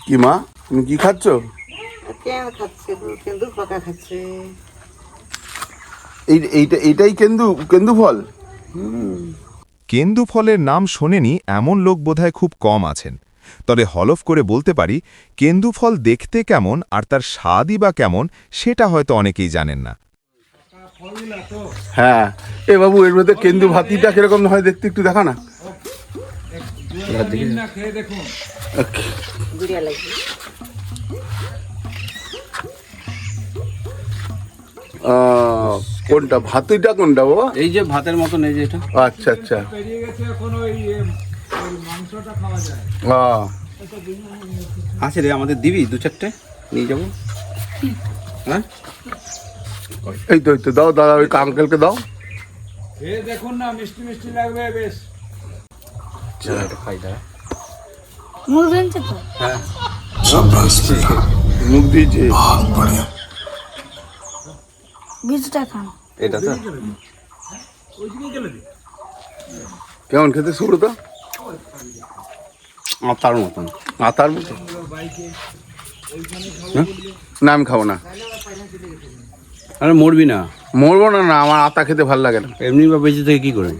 কি মা, তুমি কি খাচ্ছ? কেন্দুর পাকা খাচ্ছে। এইটাই কেন্দু ফল? কেন্দু ফলের নাম শোনেনি এমন লোক বোধহয় খুব কম আছেন। তবে হলফ করে বলতে পারি, কেন্দু ফল দেখতে কেমন আর তার স্বাদই বা কেমন সেটা হয়তো অনেকেই জানেন না। হ্যাঁ, এ বাবু, এর মধ্যে কেন্দু ভাতিটা কিরকম হয় দেখতে একটু দেখা না। কোনটা ভাতিটা, কোনটা বাবা? এই যে ভাতের মতন, এই যে এটা। আচ্ছা আচ্ছা। আছে রে, আমাদের দিবি 2-4টে নিয়ে যাবো। হ্যাঁ, এই তো দাও দাদা, ওই আঙ্কেলকে দাও। দেখুন না, মিষ্টি মিষ্টি লাগবে বেশ। খাই দাঁড়া। মুখ ধুনছে তো? হ্যাঁ, মুখ দিয়েছে। বীজটা খান। এটা তো কেমন খেতে সুব্রতা? আতার মতন। আতার মতো? না, আমি খাবো না। আরে মরবি না। মরবো না, না আমার আতা খেতে ভালো লাগে না। এমনি বা বেঁচে থেকে কি করে?